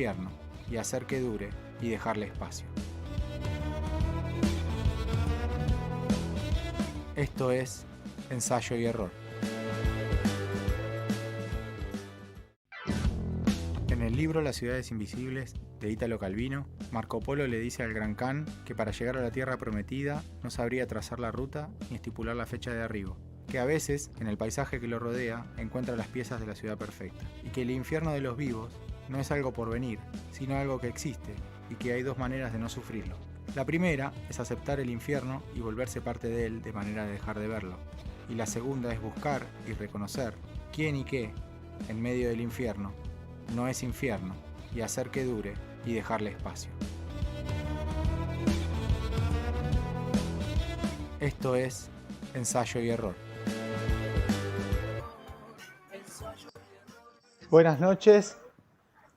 infierno y hacer que dure y dejarle espacio. Esto es Ensayo y Error. En el libro Las ciudades invisibles de Italo Calvino, Marco Polo le dice al Gran Khan que para llegar a la tierra prometida no sabría trazar la ruta ni estipular la fecha de arribo, que a veces, en el paisaje que lo rodea, encuentra las piezas de la ciudad perfecta, y que el infierno de los vivos no es algo por venir, sino algo que existe, y que hay dos maneras de no sufrirlo. La primera es aceptar el infierno y volverse parte de él de manera de dejar de verlo, y la segunda es buscar y reconocer quién y qué, en medio del infierno, no es infierno, y hacer que dure y dejarle espacio. Esto es Ensayo y Error. Buenas noches,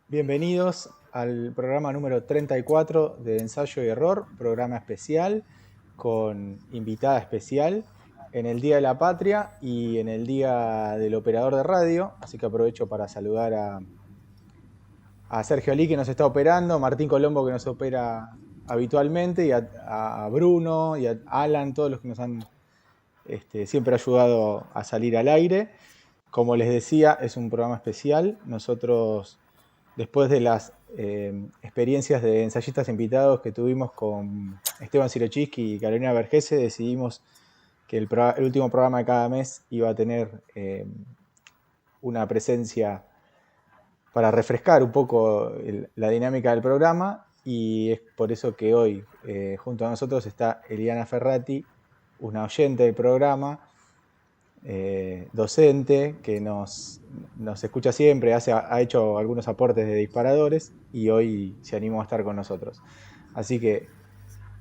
bienvenidos al programa número 34 de Ensayo y Error, programa especial con invitada especial en el Día de la Patria y en el Día del Operador de Radio, así que aprovecho para saludar a Sergio Alí, que nos está operando, Martín Colombo, que nos opera habitualmente, y a Bruno y a Alan, todos los que nos han siempre ayudado a salir al aire. Como les decía, es un programa especial. Nosotros, después de las experiencias de ensayistas invitados que tuvimos con Esteban Sirochiski y Carolina Vergese, decidimos que el último programa de cada mes iba a tener una presencia para refrescar un poco la dinámica del programa, y es por eso que hoy junto a nosotros está Eliana Ferrati, una oyente del programa, docente, que nos escucha siempre, ha hecho algunos aportes de disparadores y hoy se animó a estar con nosotros. Así que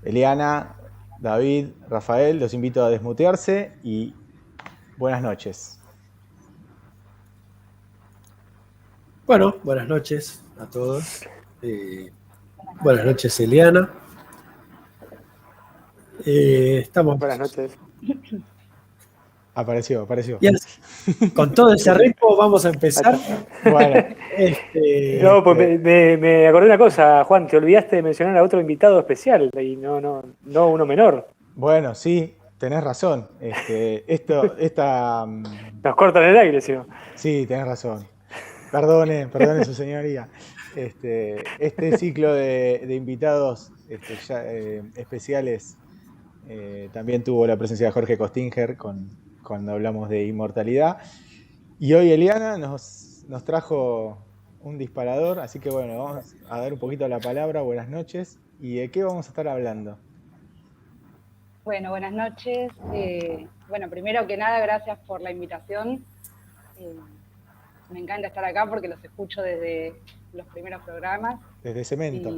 Eliana, David, Rafael, los invito a desmutearse y buenas noches. Bueno, buenas noches a todos. Buenas noches, Eliana. Estamos. Buenas noches. Apareció. Bien, con todo ese ritmo vamos a empezar. Bueno. No, pues me acordé una cosa, Juan, te olvidaste de mencionar a otro invitado especial y no uno menor. Bueno, sí, tenés razón. Nos cortan el aire, si no. Sí, tenés razón. Perdone su señoría. Este ciclo de invitados especiales también tuvo la presencia de Jorge Costinger cuando hablamos de inmortalidad. Y hoy Eliana nos trajo un disparador, así que bueno, vamos a dar un poquito la palabra. Buenas noches. ¿Y de qué vamos a estar hablando? Bueno, buenas noches. Bueno, primero que nada, gracias por la invitación. Me encanta estar acá porque los escucho desde los primeros programas. Desde Cemento.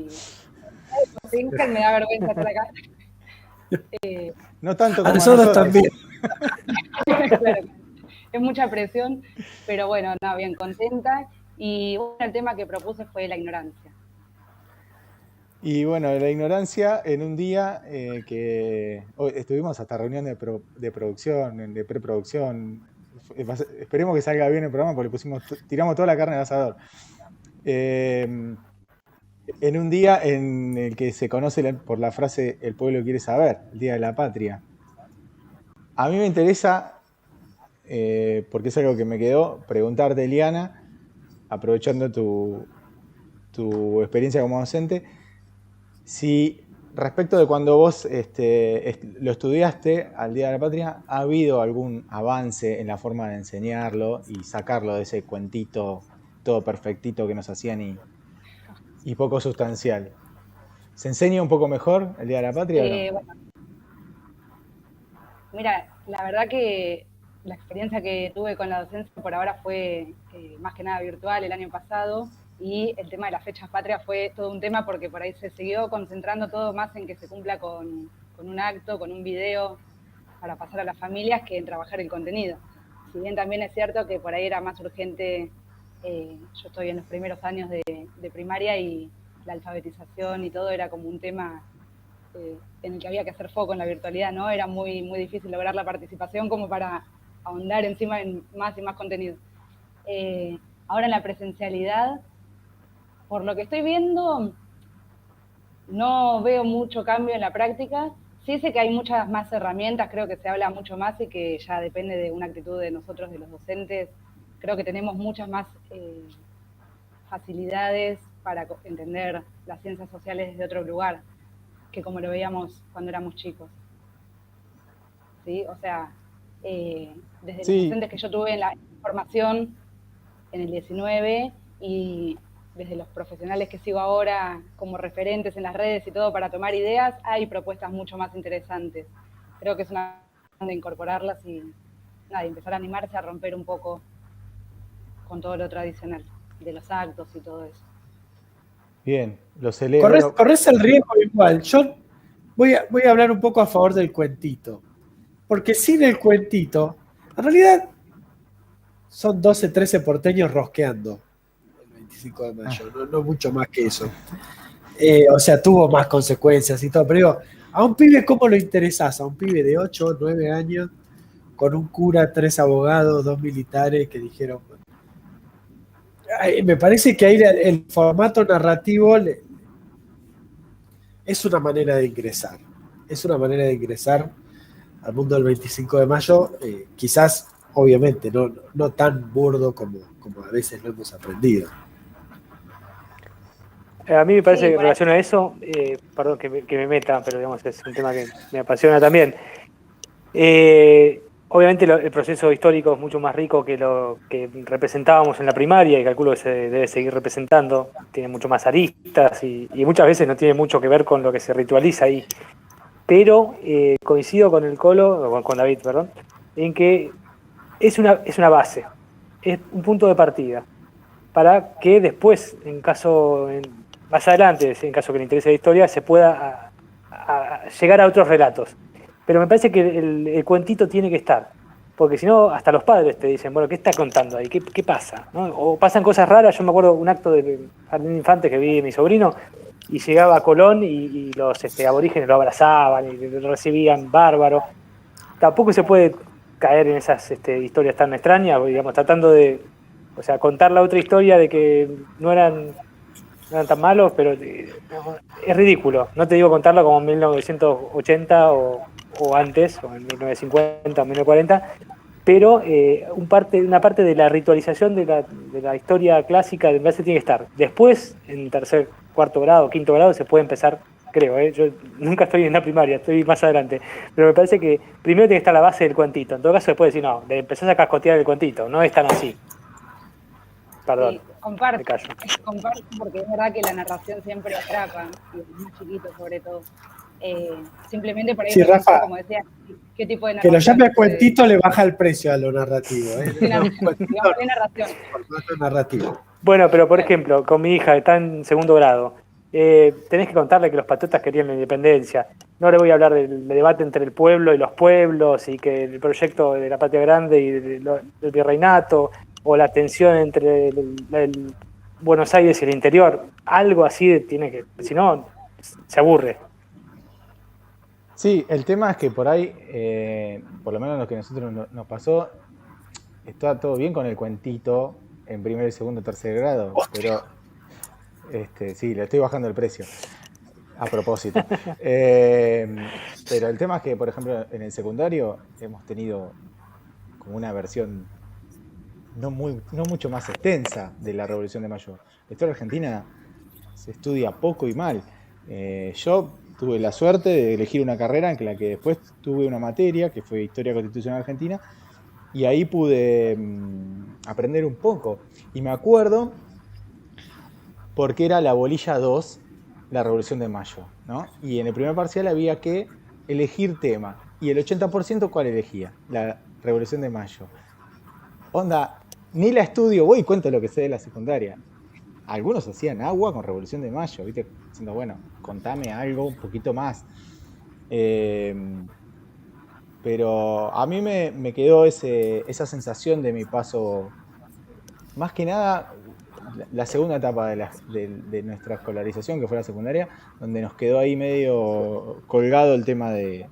Y me da vergüenza estar acá. No tanto como a nosotros también. Claro, es mucha presión, pero bueno, bien contenta. Y bueno, el tema que propuse fue la ignorancia. Y bueno, la ignorancia en un día que hoy estuvimos hasta reunión de producción, de preproducción. Esperemos que salga bien el programa porque tiramos toda la carne al asador. En un día en el que se conoce por la frase "el pueblo quiere saber", el Día de la Patria. A mí me interesa, porque es algo que me quedó, preguntarte, Eliana, aprovechando tu experiencia como docente, si respecto de cuando vos lo estudiaste al Día de la Patria, ¿ha habido algún avance en la forma de enseñarlo y sacarlo de ese cuentito todo perfectito que nos hacían y poco sustancial? ¿Se enseña un poco mejor el Día de la Patria o no? Bueno, mira, la verdad que la experiencia que tuve con la docencia por ahora fue más que nada virtual el año pasado, y el tema de las fechas patrias fue todo un tema porque por ahí se siguió concentrando todo más en que se cumpla con un acto, con un video para pasar a las familias, que en trabajar el contenido. Si bien también es cierto que por ahí era más urgente, yo estoy en los primeros años de primaria y la alfabetización y todo era como un tema en el que había que hacer foco en la virtualidad, ¿no? Era muy, muy difícil lograr la participación como para ahondar encima en más y más contenido. Ahora en la presencialidad, por lo que estoy viendo, no veo mucho cambio en la práctica. Sí sé que hay muchas más herramientas, creo que se habla mucho más y que ya depende de una actitud de nosotros, de los docentes. Creo que tenemos muchas más facilidades para entender las ciencias sociales desde otro lugar que como lo veíamos cuando éramos chicos. ¿Sí? O sea, desde los docentes que yo tuve en la formación en el 19 y desde los profesionales que sigo ahora como referentes en las redes y todo para tomar ideas, hay propuestas mucho más interesantes. Creo que es una de incorporarlas y empezar a animarse a romper un poco con todo lo tradicional, de los actos y todo eso. Bien, lo celebro. Corres el riesgo igual. Yo voy a hablar un poco a favor del cuentito. Porque sin el cuentito, en realidad son 12, 13 porteños rosqueando el 25 de mayo, no mucho más que eso. O sea, tuvo más consecuencias y todo, pero digo, a un pibe, ¿cómo lo interesás? A un pibe de 8, 9 años, con un cura, 3 abogados, 2 militares que dijeron... Me parece que ahí el formato narrativo es una manera de ingresar. Es una manera de ingresar al mundo del 25 de mayo, quizás, obviamente, no tan burdo como a veces lo hemos aprendido. A mí me parece que en relación a eso, perdón que me meta, pero digamos es un tema que me apasiona también. Obviamente el proceso histórico es mucho más rico que lo que representábamos en la primaria y calculo que se debe seguir representando. Tiene mucho más aristas y muchas veces no tiene mucho que ver con lo que se ritualiza ahí. Pero coincido con el Colo, o con David, perdón, en que es una base, es un punto de partida para que después, más adelante, en caso que le interese la historia, se pueda llegar a otros relatos. Pero me parece que el cuentito tiene que estar, porque si no, hasta los padres te dicen, bueno, ¿qué está contando ahí? ¿Qué pasa? ¿No? O pasan cosas raras. Yo me acuerdo un acto de Jardín de Infantes que vi de mi sobrino, y llegaba a Colón y los aborígenes lo abrazaban y lo recibían bárbaro. Tampoco se puede caer en esas historias tan extrañas, digamos, tratando de, o sea, contar la otra historia de que no eran tan malos, pero es ridículo. No te digo contarla como en 1980 o antes, o en 1950 o 1940, pero una parte de la ritualización de la historia clásica de base tiene que estar. Después, en tercer, cuarto grado, quinto grado, se puede empezar, creo, yo nunca estoy en la primaria, estoy más adelante, pero me parece que primero tiene que estar la base del cuentito. En todo caso, después decir, no, empezás a cascotear el cuentito, no es tan así. Perdón. Sí, comparto porque es verdad que la narración siempre atrapa, y los más chiquitos sobre todo. Simplemente por ahí, sí, Rafa, como decía, qué tipo de narración. Que lo llame a cuentito le baja el precio a lo narrativo. Narrativo. Bueno, pero por ejemplo, con mi hija, que está en segundo grado, tenés que contarle que los patriotas querían la independencia. No le voy a hablar del debate entre el pueblo y los pueblos, y que el proyecto de la Patria Grande y del virreinato, o la tensión entre el Buenos Aires y el interior. Algo así tiene que, si no, se aburre. Sí, el tema es que por ahí, por lo menos lo que a nosotros nos pasó, está todo bien con el cuentito en primer, segundo, tercer grado, pero sí, le estoy bajando el precio a propósito. Pero el tema es que, por ejemplo, en el secundario hemos tenido como una versión no mucho más extensa de la Revolución de Mayo. La historia argentina se estudia poco y mal. Yo tuve la suerte de elegir una carrera en la que después tuve una materia que fue Historia Constitucional Argentina, y ahí pude aprender un poco. Y me acuerdo porque era la bolilla 2, la Revolución de Mayo, ¿no? Y en el primer parcial había que elegir tema. Y el 80% ¿cuál elegía? La Revolución de Mayo. Onda, ni la estudio, voy y cuento lo que sé de la secundaria. Algunos hacían agua con Revolución de Mayo, ¿viste? Diciendo, bueno, contame algo un poquito más. Pero a mí me quedó esa sensación de mi paso, más que nada, la segunda etapa de nuestra escolarización, que fue la secundaria, donde nos quedó ahí medio colgado el tema de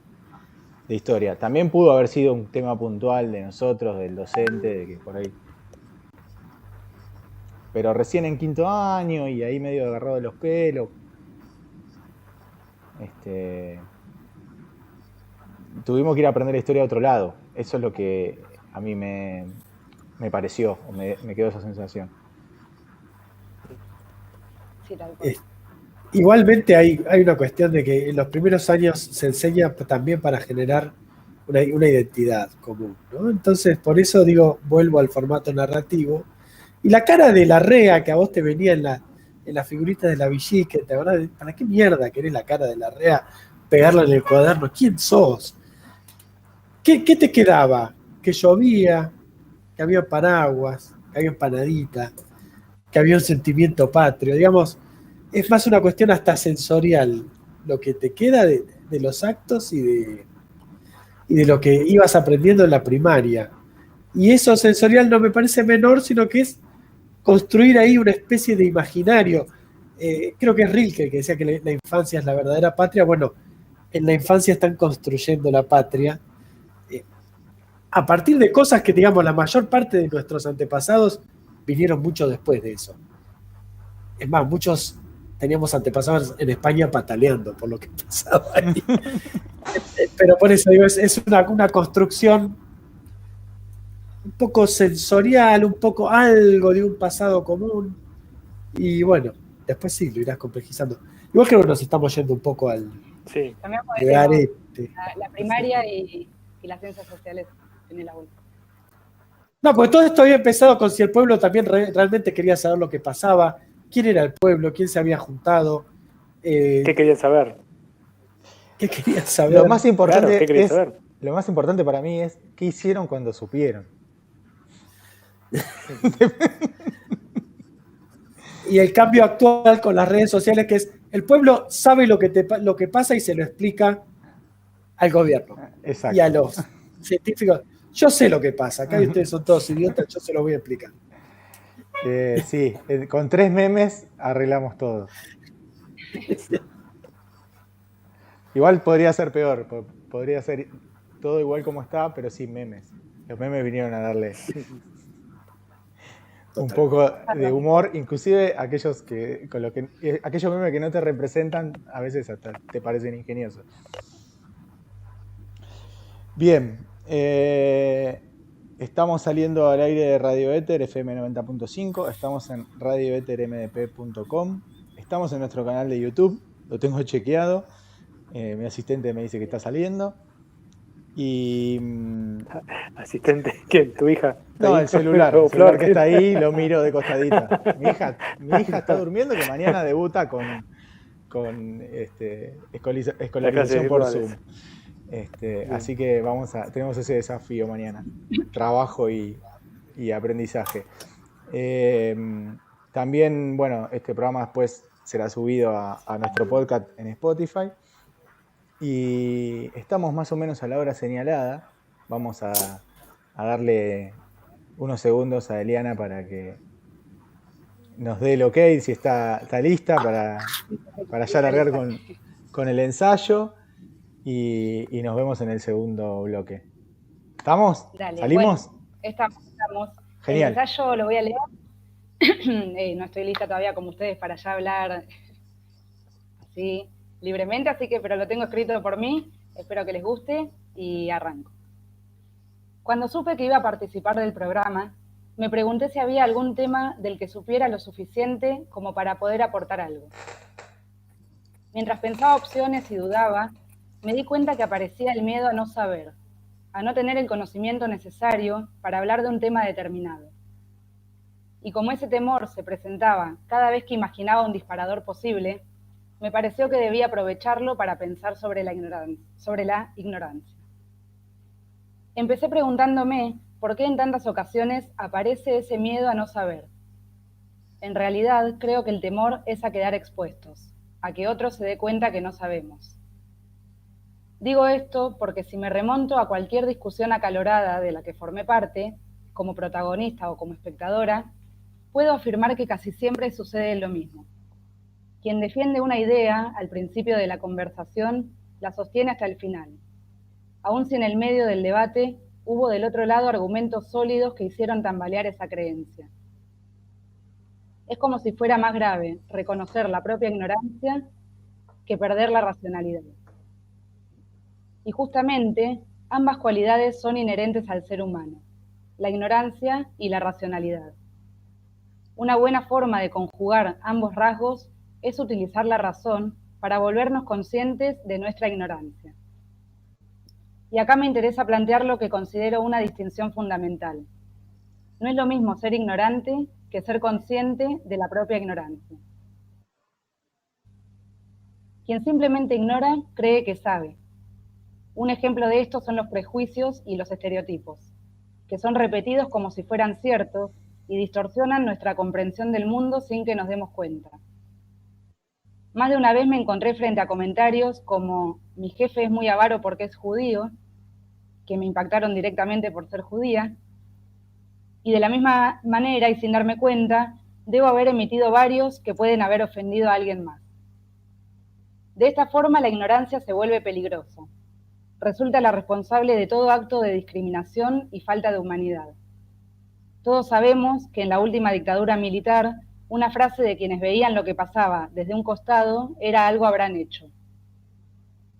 historia. También pudo haber sido un tema puntual de nosotros, del docente, de que por ahí pero recién en quinto año y ahí medio agarrado de los pelos. Tuvimos que ir a aprender la historia de otro lado. Eso es lo que a mí me pareció, o me quedó esa sensación. Sí, tal cual. Igualmente hay una cuestión de que en los primeros años se enseña también para generar una identidad común, ¿no? Entonces, por eso digo, vuelvo al formato narrativo. Y la cara de la Rea que a vos te venía en la figurita de la Villique, ¿te acordás? ¿Para qué mierda querés la cara de la Rea pegarla en el cuaderno? ¿Quién sos? ¿Qué te quedaba? Que llovía, que había paraguas, que había empanadita, que había un sentimiento patrio. Digamos, es más una cuestión hasta sensorial lo que te queda de los actos y de lo que ibas aprendiendo en la primaria. Y eso sensorial no me parece menor, sino que es construir ahí una especie de imaginario. Creo que es Rilke el que decía que la infancia es la verdadera patria. Bueno, en la infancia están construyendo la patria a partir de cosas que, digamos, la mayor parte de nuestros antepasados vinieron mucho después de eso. Es más, muchos teníamos antepasados en España pataleando por lo que pasaba ahí. Pero por eso digo, es una construcción un poco sensorial, un poco algo de un pasado común. Y bueno, después sí, lo irás complejizando. Igual creo que nos estamos yendo un poco al Sí. También garete. la primaria y las ciencias sociales tienen la vuelta. No, porque todo esto había empezado con si el pueblo también realmente quería saber lo que pasaba, quién era el pueblo, quién se había juntado, ¿Qué querían saber? qué querían saber. Lo más importante Claro, ¿qué querían saber? Lo más importante para mí es qué hicieron cuando supieron. Y el cambio actual con las redes sociales, que es el pueblo sabe lo que pasa y se lo explica al gobierno. Exacto. Y a los científicos. Yo sé lo que pasa, acá ustedes son todos idiotas, yo se lo voy a explicar. Sí, con 3 memes arreglamos todo. Igual podría ser peor, podría ser todo igual como está, pero sin memes. Los memes vinieron a darle un poco de humor, inclusive aquellos memes que no te representan, a veces hasta te parecen ingeniosos. Bien, estamos saliendo al aire de Radio Éter, FM 90.5, estamos en radioetermdp.com, estamos en nuestro canal de YouTube, lo tengo chequeado, mi asistente me dice que está saliendo. Y ¿Asistente? ¿Quién? ¿Tu hija? no, ¿Ahí? el celular que está ahí, lo miro de costadita. Mi hija está durmiendo, que mañana debuta con escolarización por Zoom. Así que tenemos ese desafío mañana. Trabajo y aprendizaje. También, bueno, este programa después será subido a nuestro podcast en Spotify. Y estamos más o menos a la hora señalada. Vamos a darle unos segundos a Eliana para que nos dé el ok, si está lista para ya largar con el ensayo. Y nos vemos en el segundo bloque. ¿Estamos? Dale, ¿Salimos? Bueno, estamos. Genial. El ensayo lo voy a leer. No estoy lista todavía como ustedes para ya hablar así libremente, pero lo tengo escrito por mí. Espero que les guste y arranco. Cuando supe que iba a participar del programa, me pregunté si había algún tema del que supiera lo suficiente como para poder aportar algo. Mientras pensaba opciones y dudaba, me di cuenta que aparecía el miedo a no saber, a no tener el conocimiento necesario para hablar de un tema determinado. Y como ese temor se presentaba cada vez que imaginaba un disparador posible, me pareció que debía aprovecharlo para pensar sobre la ignorancia. Empecé preguntándome por qué en tantas ocasiones aparece ese miedo a no saber. En realidad, creo que el temor es a quedar expuestos, a que otro se dé cuenta que no sabemos. Digo esto porque si me remonto a cualquier discusión acalorada de la que formé parte, como protagonista o como espectadora, puedo afirmar que casi siempre sucede lo mismo. Quien defiende una idea al principio de la conversación la sostiene hasta el final. Aun si en el medio del debate hubo del otro lado argumentos sólidos que hicieron tambalear esa creencia. es como si fuera más grave reconocer la propia ignorancia que perder la racionalidad. Y justamente, ambas cualidades son inherentes al ser humano, la ignorancia y la racionalidad. Una buena forma de conjugar ambos rasgos es utilizar la razón para volvernos conscientes de nuestra ignorancia. Y acá me interesa plantear lo que considero una distinción fundamental. No es lo mismo ser ignorante que ser consciente de la propia ignorancia. Quien simplemente ignora cree que sabe. Un ejemplo de esto son los prejuicios y los estereotipos, que son repetidos como si fueran ciertos y distorsionan nuestra comprensión del mundo sin que nos demos cuenta. Más de una vez me encontré frente a comentarios como mi jefe es muy avaro porque es judío, que me impactaron directamente por ser judía, y de la misma manera y sin darme cuenta, debo haber emitido varios que pueden haber ofendido a alguien más. De esta forma la ignorancia se vuelve peligrosa. Resulta la responsable de todo acto de discriminación y falta de humanidad. Todos sabemos que en la última dictadura militar, una frase de quienes veían lo que pasaba desde un costado era algo habrán hecho.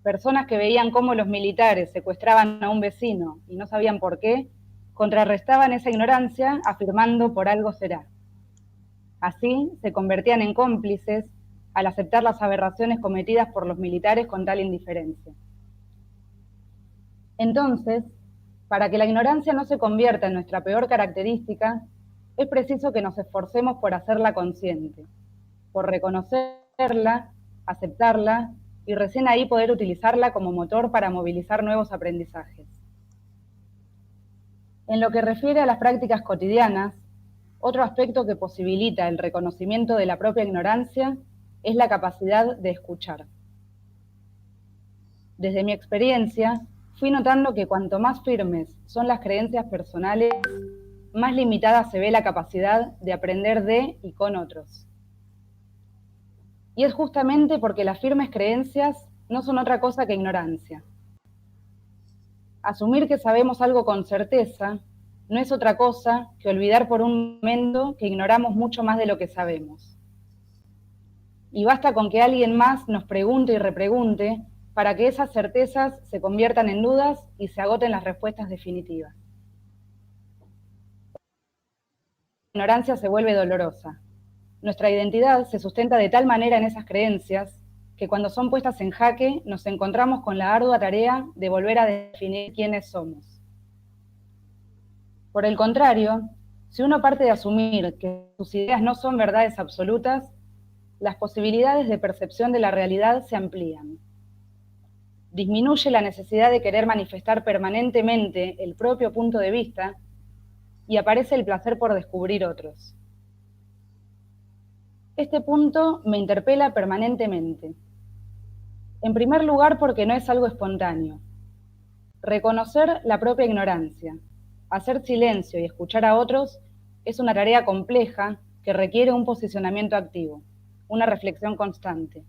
Personas que veían cómo los militares secuestraban a un vecino y no sabían por qué, contrarrestaban esa ignorancia afirmando por algo será. Así se convertían en cómplices al aceptar las aberraciones cometidas por los militares con tal indiferencia. Entonces, para que la ignorancia no se convierta en nuestra peor característica, es preciso que nos esforcemos por hacerla consciente, por reconocerla, aceptarla y recién ahí poder utilizarla como motor para movilizar nuevos aprendizajes. En lo que refiere a las prácticas cotidianas, otro aspecto que posibilita el reconocimiento de la propia ignorancia es la capacidad de escuchar. Desde mi experiencia, fui notando que cuanto más firmes son las creencias personales, más limitada se ve la capacidad de aprender de y con otros. Y es justamente porque las firmes creencias no son otra cosa que ignorancia. Asumir que sabemos algo con certeza no es otra cosa que olvidar por un momento que ignoramos mucho más de lo que sabemos. Y basta con que alguien más nos pregunte y repregunte para que esas certezas se conviertan en dudas y se agoten las respuestas definitivas. La ignorancia se vuelve dolorosa. Nuestra identidad se sustenta de tal manera en esas creencias que cuando son puestas en jaque nos encontramos con la ardua tarea de volver a definir quiénes somos. Por el contrario, si uno parte de asumir que sus ideas no son verdades absolutas, las posibilidades de percepción de la realidad se amplían. Disminuye la necesidad de querer manifestar permanentemente el propio punto de vista y aparece el placer por descubrir otros. Este punto me interpela permanentemente. En primer lugar, porque no es algo espontáneo. Reconocer la propia ignorancia, hacer silencio y escuchar a otros es una tarea compleja que requiere un posicionamiento activo, una reflexión constante.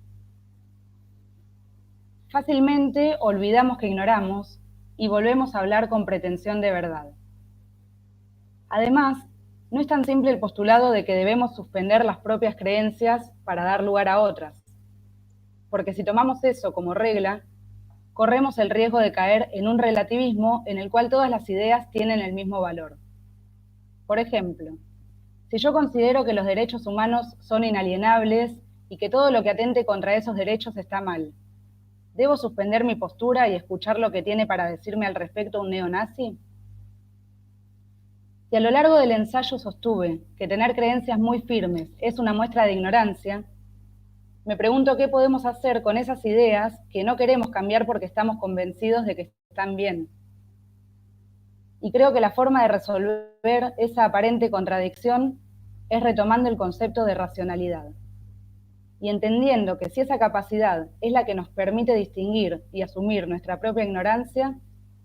Fácilmente olvidamos que ignoramos y volvemos a hablar con pretensión de verdad. Además, no es tan simple el postulado de que debemos suspender las propias creencias para dar lugar a otras, porque si tomamos eso como regla, corremos el riesgo de caer en un relativismo en el cual todas las ideas tienen el mismo valor. Por ejemplo, si yo considero que los derechos humanos son inalienables y que todo lo que atente contra esos derechos está mal, ¿debo suspender mi postura y escuchar lo que tiene para decirme al respecto un neonazi? Si a lo largo del ensayo sostuve que tener creencias muy firmes es una muestra de ignorancia, me pregunto qué podemos hacer con esas ideas que no queremos cambiar porque estamos convencidos de que están bien. Y creo que la forma de resolver esa aparente contradicción es retomando el concepto de racionalidad. Y entendiendo que si esa capacidad es la que nos permite distinguir y asumir nuestra propia ignorancia,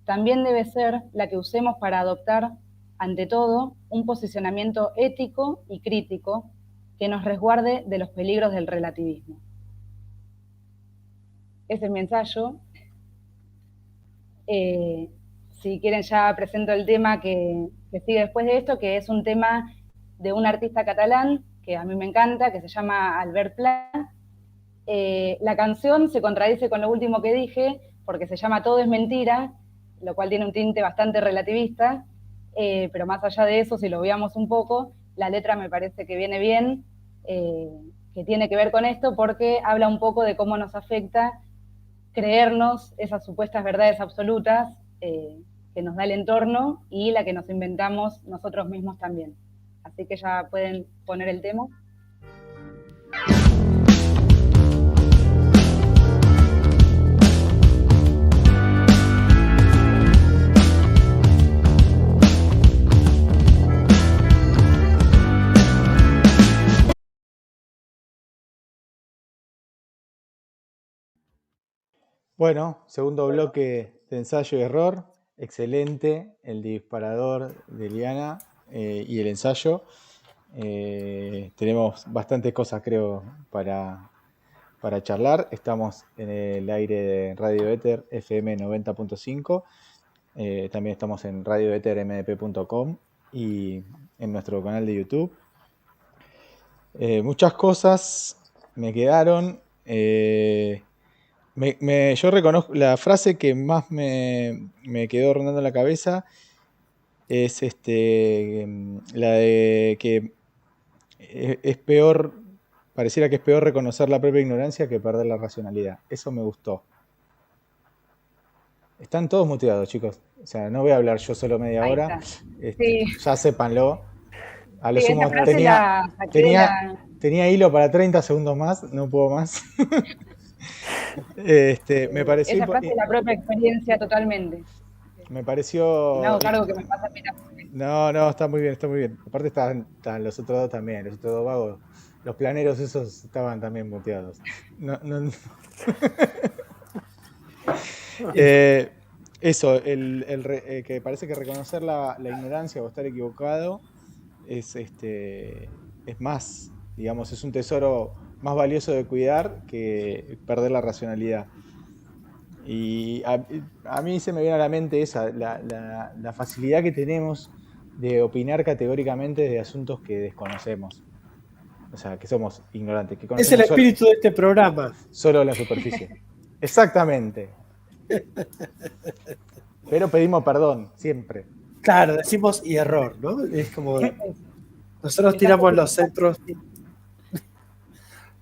también debe ser la que usemos para adoptar, ante todo, un posicionamiento ético y crítico que nos resguarde de los peligros del relativismo. Ese es mi ensayo. Si quieren ya presento el tema que sigue después de esto, que es un tema de un artista catalán que a mí me encanta, que se llama Albert Pla. La canción se contradice con lo último que dije, porque se llama Todo es mentira, lo cual tiene un tinte bastante relativista, pero más allá de eso, si lo veamos un poco, la letra me parece que viene bien, que tiene que ver con esto, porque habla un poco de cómo nos afecta creernos esas supuestas verdades absolutas que nos da el entorno y la que nos inventamos nosotros mismos también. Así que ya pueden poner el tema. Bueno, segundo bloque de ensayo y error. Excelente el disparador de Liana y el ensayo. Tenemos bastantes cosas, creo, para charlar. Estamos en el aire de Radio Éter FM 90.5. También estamos en radioetermdp.com y en nuestro canal de YouTube. Muchas cosas me quedaron. Yo reconozco la frase que más me quedó rondando en la cabeza es la de que es peor, pareciera que es peor reconocer la propia ignorancia que perder la racionalidad. Eso me gustó. Están todos muteados, chicos. O sea, no voy a hablar yo solo media Ahí hora. Sí. Ya sépanlo. A lo Sí, sumo esa frase la saqué de la- tenía hilo para 30 segundos más, no puedo más. Me pareció Esa frase es la propia experiencia totalmente. me pareció. Me hago cargo que me pasa, mira. No, está muy bien, está muy bien. Aparte están los otros dos también, los otros dos vagos. Los planeros esos estaban también muteados. No. Eso, que parece que reconocer la ignorancia o estar equivocado es más, digamos, es un tesoro más valioso de cuidar que perder la racionalidad. Y a mí se me viene a la mente esa, la facilidad que tenemos de opinar categóricamente de asuntos que desconocemos. O sea, que somos ignorantes. Que Es el espíritu de este programa. Solo la superficie. Exactamente. Pero pedimos perdón, siempre. Claro, decimos y error, ¿no? Es como... Nosotros tiramos los centros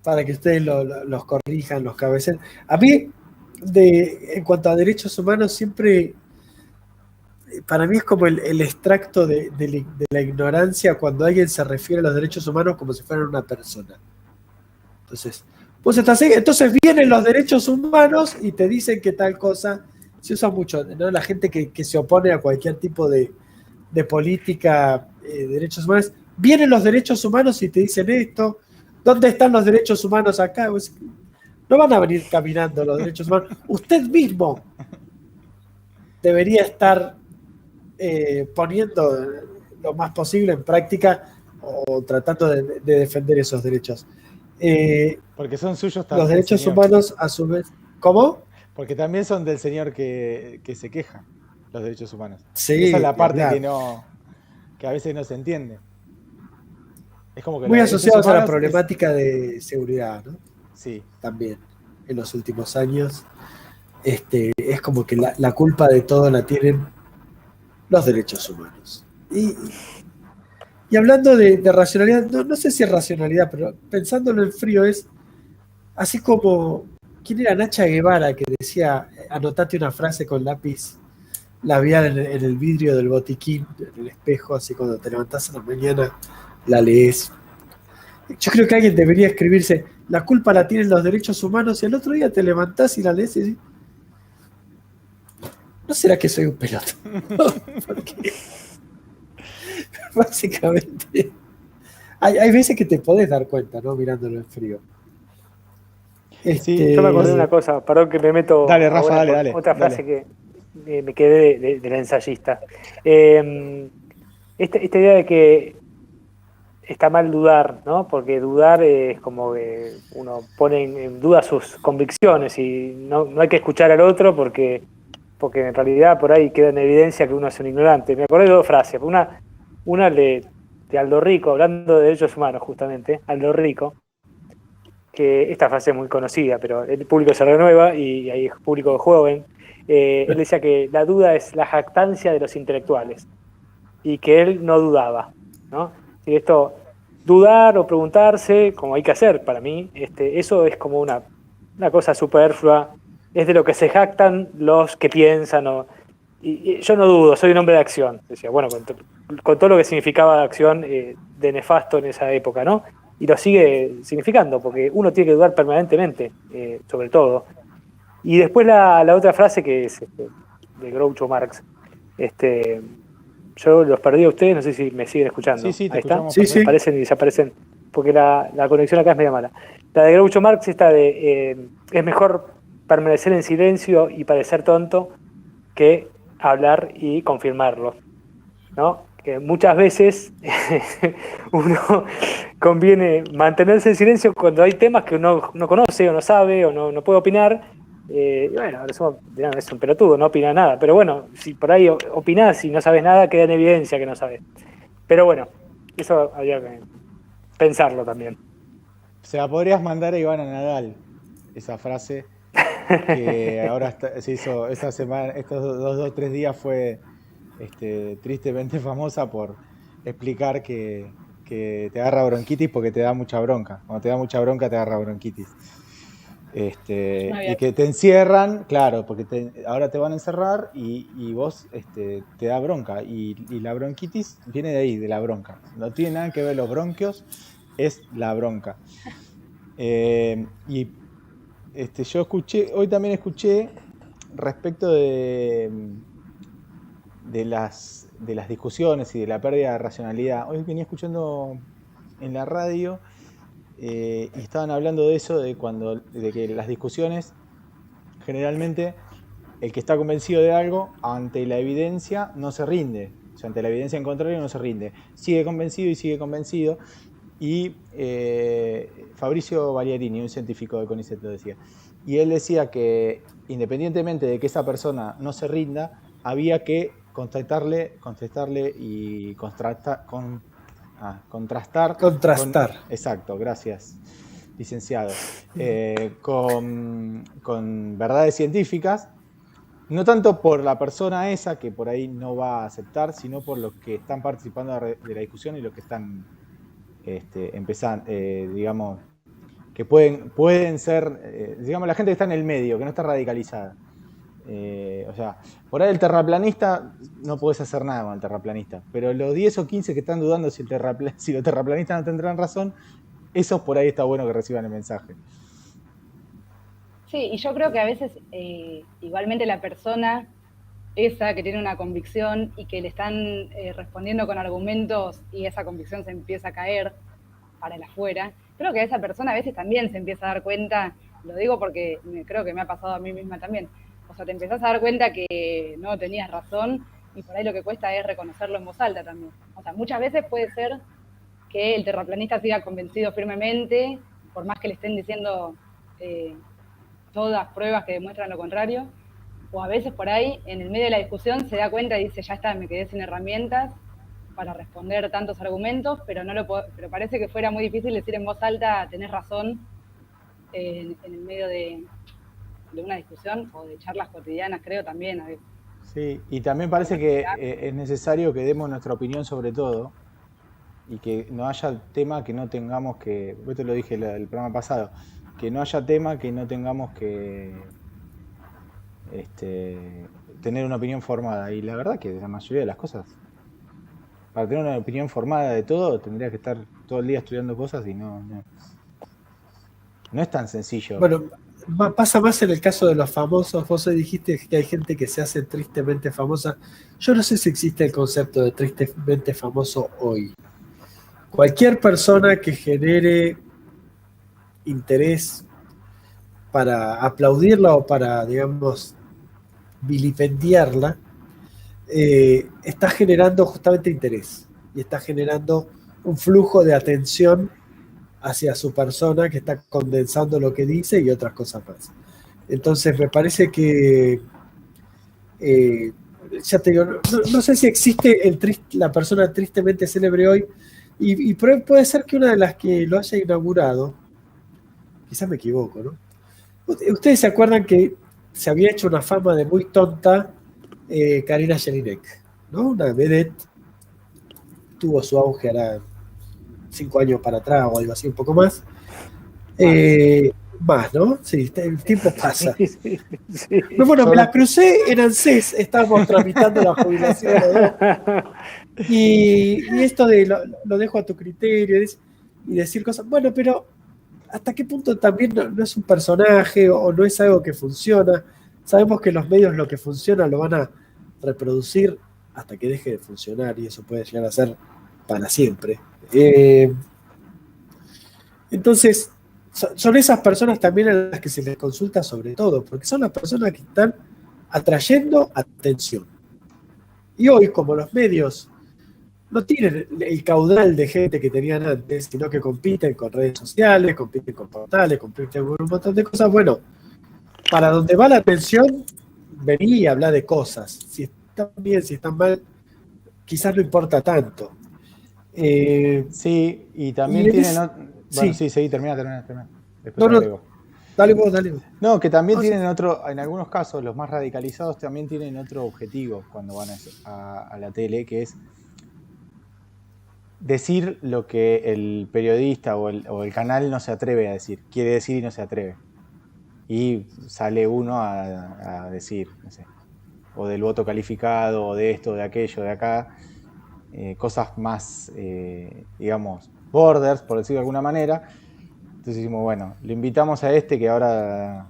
para que ustedes los corrijan, los cabecen. A mí, en cuanto a derechos humanos, siempre... Para mí es como el extracto de la ignorancia cuando alguien se refiere a los derechos humanos como si fueran una persona. Entonces, entonces vienen los derechos humanos y te dicen que tal cosa se usa mucho, ¿no? La gente que se opone a cualquier tipo de política de derechos humanos, vienen los derechos humanos y te dicen esto. ¿Dónde están los derechos humanos acá? Pues, no van a venir caminando los derechos humanos. Usted mismo debería estar poniendo lo más posible en práctica o tratando de defender esos derechos. Porque son suyos también. Los derechos humanos, a su vez. ¿Cómo? Porque también son del señor que se queja, los derechos humanos. Sí, esa es la parte claro. que a veces no se entiende. Es como que muy asociados a la problemática de seguridad, ¿no? Sí. También, en los últimos años. Es como que la culpa de todo la tienen los derechos humanos. Y hablando de racionalidad, no sé si es racionalidad, pero pensándolo en frío es así como, ¿quién era Nacha Guevara que decía, anotate una frase con lápiz labial en el vidrio del botiquín, en el espejo, así cuando te levantás en la mañana, la lees? Yo creo que alguien debería escribirse, la culpa la tienen los derechos humanos, y el otro día te levantás y la lees y decís, ¿no será que soy un peloto? Porque básicamente hay veces que te podés dar cuenta, ¿no? Mirándolo en frío. Sí, yo me acordé de una cosa, perdón que me meto. Dale, Rafa, dale. Otra frase que me quedé del ensayista. Esta idea de que está mal dudar, ¿no? Porque dudar es como que uno pone en duda sus convicciones y no hay que escuchar al otro porque en realidad por ahí queda en evidencia que uno es un ignorante. Me acordé de dos frases. Una de Aldo Rico, hablando de derechos humanos justamente, Aldo Rico, que esta frase es muy conocida, pero el público se renueva y hay público joven. Él decía que la duda es la jactancia de los intelectuales y que él no dudaba, ¿no? Y esto, dudar o preguntarse, como hay que hacer para mí, eso es como una cosa superflua, es de lo que se jactan los que piensan. Y yo no dudo, soy un hombre de acción, decía, bueno, con todo lo que significaba acción de nefasto en esa época, ¿no? Y lo sigue significando, porque uno tiene que dudar permanentemente, sobre todo. Y después la otra frase que es de Groucho Marx. Yo los perdí a ustedes, no sé si me siguen escuchando. Sí, te Ahí está. escuchamos. Sí. Aparecen y desaparecen, porque la conexión acá es media mala. La de Groucho Marx está de es mejor permanecer en silencio y parecer tonto que hablar y confirmarlo, ¿no? Que muchas veces uno conviene mantenerse en silencio cuando hay temas que uno no conoce o no sabe o no puede opinar. Y bueno, dirán, es un pelotudo, no opina nada. Pero bueno, si por ahí opinás y no sabes nada, queda en evidencia que no sabes. Pero bueno, eso habría que pensarlo también. Se la podrías mandar a Ivana Nadal, esa frase, que ahora se hizo esta semana, estos 2 o 3 días fue tristemente famosa por explicar que te agarra bronquitis porque te da mucha bronca. Cuando te da mucha bronca te agarra bronquitis. Y que te encierran, claro, porque ahora te van a encerrar y vos te da bronca. Y la bronquitis viene de ahí, de la bronca. No tiene nada que ver los bronquios, es la bronca. Yo hoy también escuché respecto de las discusiones y de la pérdida de racionalidad. Hoy venía escuchando en la radio y estaban hablando de eso, de que las discusiones, generalmente, el que está convencido de algo, ante la evidencia, no se rinde. O sea, ante la evidencia en contrario, no se rinde. Sigue convencido y sigue convencido. Y Fabrizio Bagliarini, un científico de CONICET, lo decía. Y él decía que, independientemente de que esa persona no se rinda, había que contestarle y contrastar. Exacto, gracias, licenciado. Con verdades científicas, no tanto por la persona esa, que por ahí no va a aceptar, sino por los que están participando de la discusión y los que están empezando, digamos, que pueden ser, digamos, la gente que está en el medio, que no está radicalizada. O sea, por ahí el terraplanista no podés hacer nada con el terraplanista, pero los 10 o 15 que están dudando si los terraplanistas no tendrán razón, esos por ahí está bueno que reciban el mensaje. Sí, y yo creo que a veces igualmente la persona esa que tiene una convicción y que le están respondiendo con argumentos y esa convicción se empieza a caer para el afuera, creo que a esa persona a veces también se empieza a dar cuenta, lo digo porque creo que me ha pasado a mí misma también. O sea, te empezás a dar cuenta que no tenías razón y por ahí lo que cuesta es reconocerlo en voz alta también. O sea, muchas veces puede ser que el terraplanista siga convencido firmemente, por más que le estén diciendo todas pruebas que demuestran lo contrario, o a veces por ahí, en el medio de la discusión, se da cuenta y dice, ya está, me quedé sin herramientas para responder tantos argumentos, pero pero parece que fuera muy difícil decir en voz alta, tenés razón, en el medio de una discusión o de charlas cotidianas, creo también. A veces. Sí, y también parece que es necesario que demos nuestra opinión sobre todo y que no haya tema que no tengamos que, yo te lo dije el programa pasado, que no haya tema que no tengamos que tener una opinión formada. Y la verdad que la mayoría de las cosas, para tener una opinión formada de todo, tendría que estar todo el día estudiando cosas y no es tan sencillo. Bueno, pasa más en el caso de los famosos. Vos dijiste que hay gente que se hace tristemente famosa. Yo no sé si existe el concepto de tristemente famoso hoy. Cualquier persona que genere interés para aplaudirla o para, digamos, vilipendiarla, está generando justamente interés y está generando un flujo de atención hacia su persona que está condensando lo que dice y otras cosas más. Entonces me parece que ya te digo, no sé si existe la persona tristemente célebre hoy, Y puede ser que una de las que lo haya inaugurado, quizás me equivoco, ¿no? Ustedes se acuerdan que se había hecho una fama de muy tonta Karina Jelinek, ¿no? Una vedette, tuvo su auge ahora 5 años para atrás o algo así, un poco más. Más, ¿no? Sí, el tiempo pasa. Sí, sí. Pero bueno, me Solo- la crucé en ANSES, estábamos tramitando la jubilación los dos. Y esto de lo dejo a tu criterio y decir cosas, bueno, pero ¿hasta qué punto también no es un personaje o no es algo que funciona? Sabemos que los medios lo que funciona lo van a reproducir hasta que deje de funcionar y eso puede llegar a ser para siempre. Entonces, son esas personas también a las que se les consulta sobre todo, porque son las personas que están atrayendo atención. Y hoy, como los medios no tienen el caudal de gente que tenían antes, sino que compiten con redes sociales, compiten con portales, compiten con un montón de cosas. Bueno, para donde va la atención, vení y habla de cosas. Si están bien, si están mal, quizás no importa tanto. Sí, y también Y tienen... Bueno, sí, sí, seguí, termina. Después no, no, agrego. dale vos, dale vos. No, que también No, sí. tienen otro, en algunos casos, los más radicalizados también tienen otro objetivo cuando van a la tele, que es decir lo que el periodista o el canal no se atreve a decir, quiere decir y no se atreve. Y sale uno a decir, no sé, o del voto calificado, o de esto, de aquello, de acá, cosas más, digamos, borders, por decirlo de alguna manera. Entonces decimos, bueno, le invitamos a este que ahora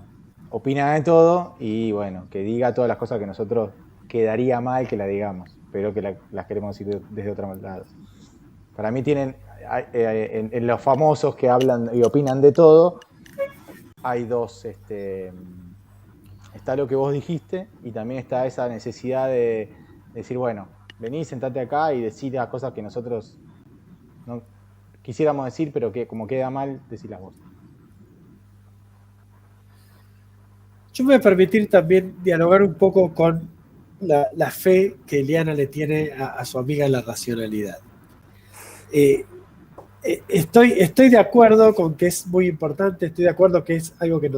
opina de todo y bueno, que diga todas las cosas que nosotros quedaría mal que la digamos, pero que las queremos decir desde otro lado. Para mí tienen, en los famosos que hablan y opinan de todo, hay dos, está lo que vos dijiste y también está esa necesidad de decir, bueno, vení, sentate acá y decir las cosas que nosotros no quisiéramos decir, pero que como queda mal, decirlas vos. Yo me voy a permitir también dialogar un poco con la fe que Eliana le tiene a su amiga en la racionalidad. Estoy de acuerdo con que es muy importante, estoy de acuerdo que es algo que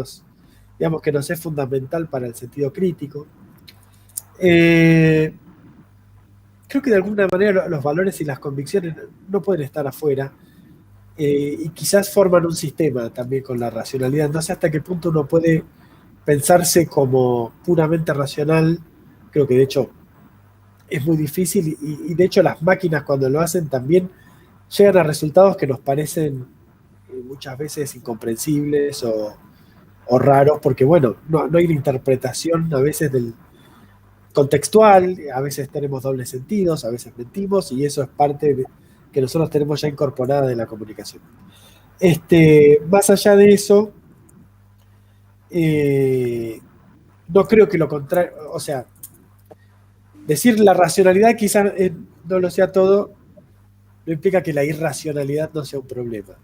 digamos, que nos es fundamental para el sentido crítico. Creo que de alguna manera los valores y las convicciones no pueden estar afuera y quizás forman un sistema también con la racionalidad. No sé hasta qué punto uno puede pensarse como puramente racional. Creo que de hecho es muy difícil y de hecho las máquinas cuando lo hacen también llegan a resultados que nos parecen muchas veces incomprensibles o raros, porque bueno, no hay una interpretación a veces del contextual, a veces tenemos dobles sentidos, a veces mentimos, y eso es parte que nosotros tenemos ya incorporada de la comunicación. Más allá de eso, no creo que lo contrario, o sea, decir la racionalidad quizás no lo sea todo, no implica que la irracionalidad no sea un problema,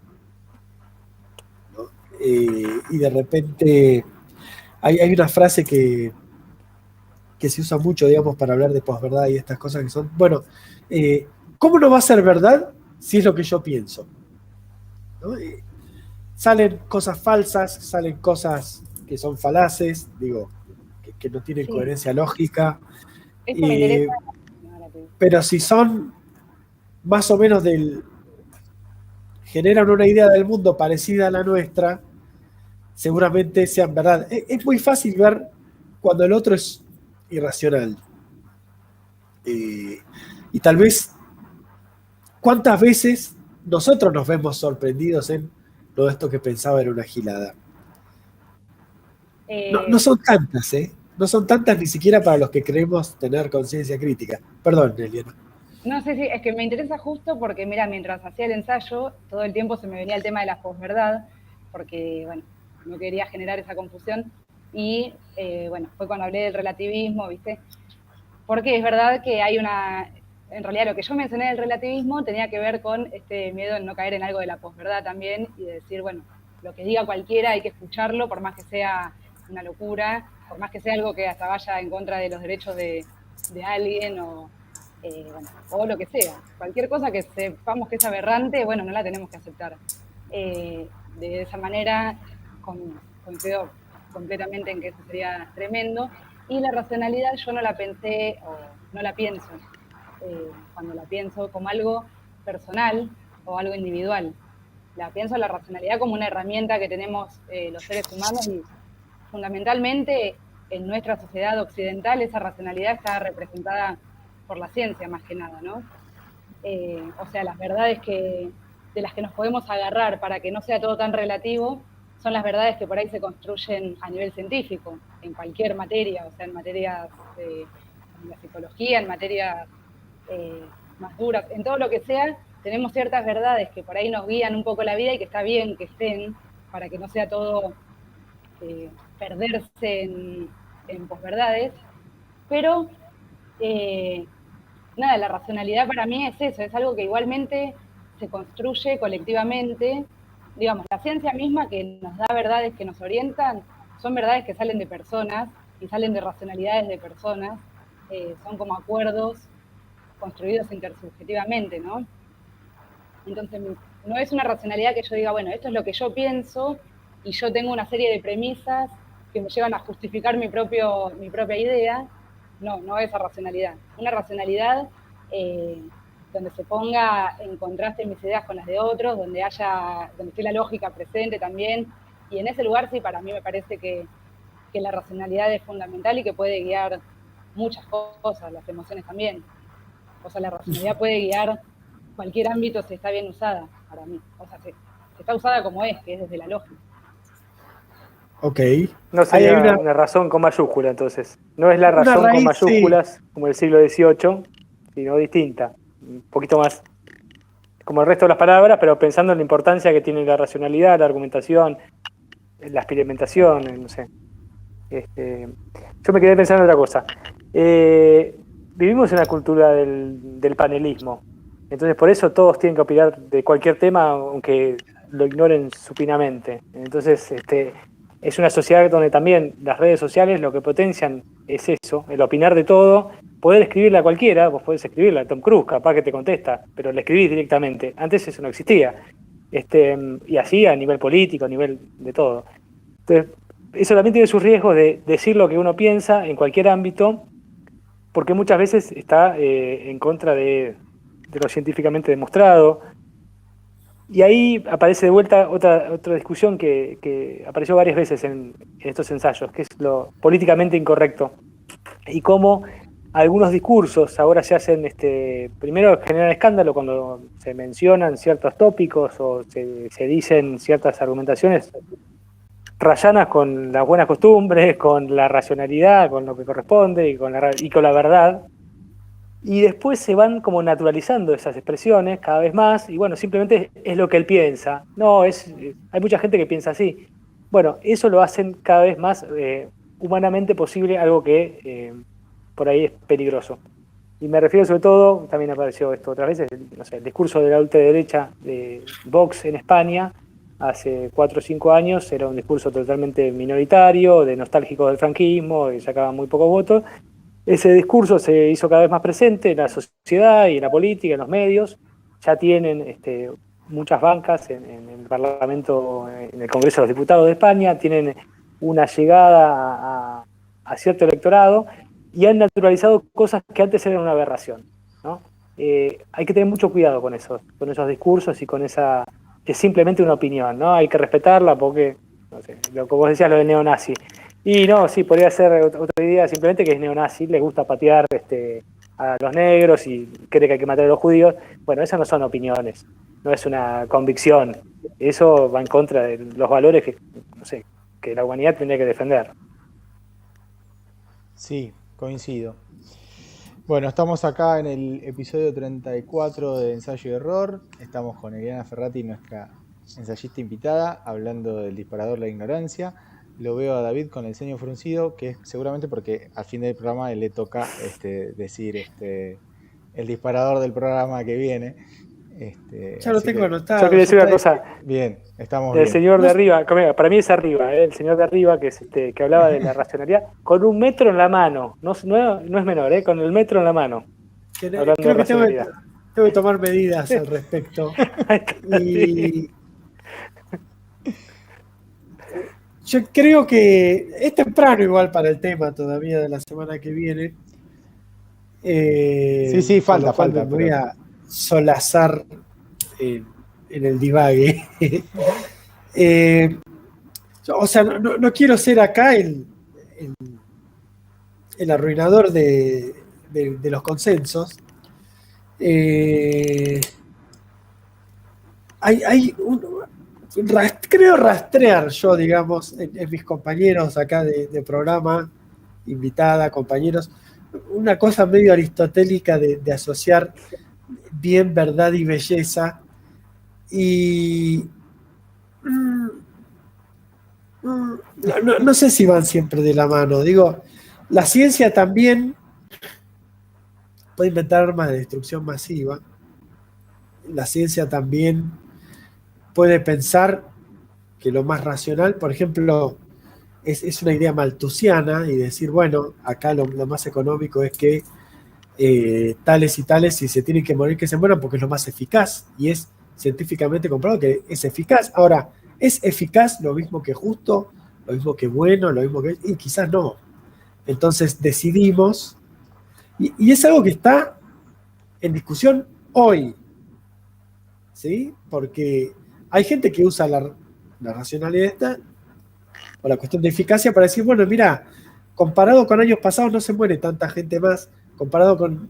¿no? Y de repente hay una frase que se usa mucho, digamos, para hablar de posverdad y estas cosas que son, bueno, ¿cómo no va a ser verdad si es lo que yo pienso? ¿No? Salen cosas falsas, salen cosas que son falaces, digo, que no tienen Sí. coherencia lógica, Esto me interesa. pero si son más o menos generan una idea del mundo parecida a la nuestra, seguramente sean verdad. Es muy fácil ver cuando el otro es irracional. Y tal vez, ¿cuántas veces nosotros nos vemos sorprendidos en todo esto que pensaba era una gilada? No son tantas, ¿eh? No son tantas ni siquiera para los que creemos tener conciencia crítica. Perdón, Eliana. No sé si es que me interesa justo porque, mira, mientras hacía el ensayo, todo el tiempo se me venía el tema de la posverdad, porque, bueno, no quería generar esa confusión. Y, bueno, fue cuando hablé del relativismo, ¿viste? Porque es verdad que hay en realidad lo que yo mencioné del relativismo tenía que ver con este miedo en no caer en algo de la posverdad también y de decir, bueno, lo que diga cualquiera hay que escucharlo, por más que sea una locura, por más que sea algo que hasta vaya en contra de los derechos de alguien bueno, o lo que sea. Cualquier cosa que sepamos que es aberrante, bueno, no la tenemos que aceptar. De esa manera, coincido completamente en que eso sería tremendo. Y la racionalidad yo no la pensé, o no la pienso, cuando la pienso como algo personal o algo individual. La pienso la racionalidad como una herramienta que tenemos los seres humanos y fundamentalmente en nuestra sociedad occidental esa racionalidad está representada por la ciencia más que nada, ¿no? O sea, las verdades de las que nos podemos agarrar para que no sea todo tan relativo son las verdades que por ahí se construyen a nivel científico, en cualquier materia, o sea, en materias de la psicología, en materias más duras, en todo lo que sea, tenemos ciertas verdades que por ahí nos guían un poco la vida y que está bien que estén para que no sea todo perderse en posverdades, pero nada, la racionalidad para mí es eso, es algo que igualmente se construye colectivamente. Digamos, la ciencia misma que nos da verdades que nos orientan, son verdades que salen de personas y salen de racionalidades de personas, son como acuerdos construidos intersubjetivamente, ¿no? Entonces, no es una racionalidad que yo diga, bueno, esto es lo que yo pienso y yo tengo una serie de premisas que me llevan a justificar mi propia idea. No, no esa racionalidad. Una racionalidad donde se ponga en contraste mis ideas con las de otros, donde esté la lógica presente también. Y en ese lugar sí, para mí me parece que la racionalidad es fundamental y que puede guiar muchas cosas, las emociones también. O sea, la racionalidad puede guiar cualquier ámbito si está bien usada, para mí. O sea, si está usada como es, que es desde la lógica. Ok. No sería una razón con mayúscula, entonces. No es la razón raíz, con mayúsculas, sí, como el siglo XVIII, sino distinta. Un poquito más como el resto de las palabras, pero pensando en la importancia que tiene la racionalidad, la argumentación, la experimentación, no sé. Yo me quedé pensando en otra cosa. Vivimos en una cultura del panelismo. Entonces, por eso todos tienen que opinar de cualquier tema, aunque lo ignoren supinamente. Entonces, es una sociedad donde también las redes sociales lo que potencian es eso, el opinar de todo, poder escribirle a cualquiera, vos podés escribirle a Tom Cruise, capaz que te contesta, pero le escribís directamente. Antes eso no existía. Y así a nivel político, a nivel de todo. Entonces, eso también tiene sus riesgos de decir lo que uno piensa en cualquier ámbito, porque muchas veces está en contra de lo científicamente demostrado. Y ahí aparece de vuelta otra discusión que apareció varias veces en estos ensayos, que es lo políticamente incorrecto. Y cómo algunos discursos ahora se hacen, primero generan escándalo cuando se mencionan ciertos tópicos o se dicen ciertas argumentaciones rayanas con las buenas costumbres, con la racionalidad, con lo que corresponde y con la verdad. Y después se van como naturalizando esas expresiones cada vez más, y bueno, simplemente es lo que él piensa. No, hay mucha gente que piensa así. Bueno, eso lo hacen cada vez más humanamente posible, algo que por ahí es peligroso. Y me refiero sobre todo, también apareció esto otras veces, no sé, el discurso de la ultraderecha de Vox en España, hace 4 o 5 años, era un discurso totalmente minoritario, de nostálgicos del franquismo, y sacaba muy pocos votos. Ese discurso se hizo cada vez más presente en la sociedad y en la política, en los medios. Ya tienen muchas bancas en el Parlamento, en el Congreso de los Diputados de España, tienen una llegada a cierto electorado y han naturalizado cosas que antes eran una aberración, ¿no? Hay que tener mucho cuidado con esos discursos y con esa... Es simplemente una opinión, ¿no? Hay que respetarla porque, no sé, lo que vos decías, lo del neonazi. Y no, sí, podría ser otra idea, simplemente que es neonazi, le gusta patear a los negros y cree que hay que matar a los judíos. Bueno, esas no son opiniones, no es una convicción. Eso va en contra de los valores que, no sé, que la humanidad tendría que defender. Sí, coincido. Bueno, estamos acá en el episodio 34 de Ensayo y Error. Estamos con Eliana Ferrati, nuestra ensayista invitada, hablando del disparador de la ignorancia. Lo veo a David con el ceño fruncido, que es seguramente porque al fin del programa le toca decir el disparador del programa que viene. Ya lo tengo anotado. Yo quería decir una cosa. Bien, estamos del bien. Señor de arriba, para mí es arriba, el señor de arriba que que hablaba de la racionalidad, con un metro en la mano, no es menor, con el metro en la mano. Hablando creo de que racionalidad. tengo que tomar medidas al respecto. Ahí está, sí. Y yo creo que es temprano igual para el tema todavía de la semana que viene. Sí, Por falta, lo cual me falta, voy pero a solazar en el divague. Eh, o sea, no quiero ser acá el arruinador de los consensos. Eh, creo rastrear yo, digamos, en mis compañeros acá de programa, invitada, compañeros, una cosa medio aristotélica de asociar bien, verdad y belleza. Y no sé si van siempre de la mano. Digo, la ciencia también puede inventar armas de destrucción masiva. La ciencia también puede pensar que lo más racional, por ejemplo, es una idea malthusiana y decir, bueno, acá lo más económico es que tales y tales, si se tienen que morir, que se mueran porque es lo más eficaz y es científicamente comprobado que es eficaz. Ahora, ¿es eficaz lo mismo que justo, lo mismo que bueno, lo mismo que... y quizás no. Entonces decidimos, y es algo que está en discusión hoy, ¿sí? Porque hay gente que usa la racionalidad esta, o la cuestión de eficacia para decir, bueno, mira, comparado con años pasados no se muere tanta gente más, comparado con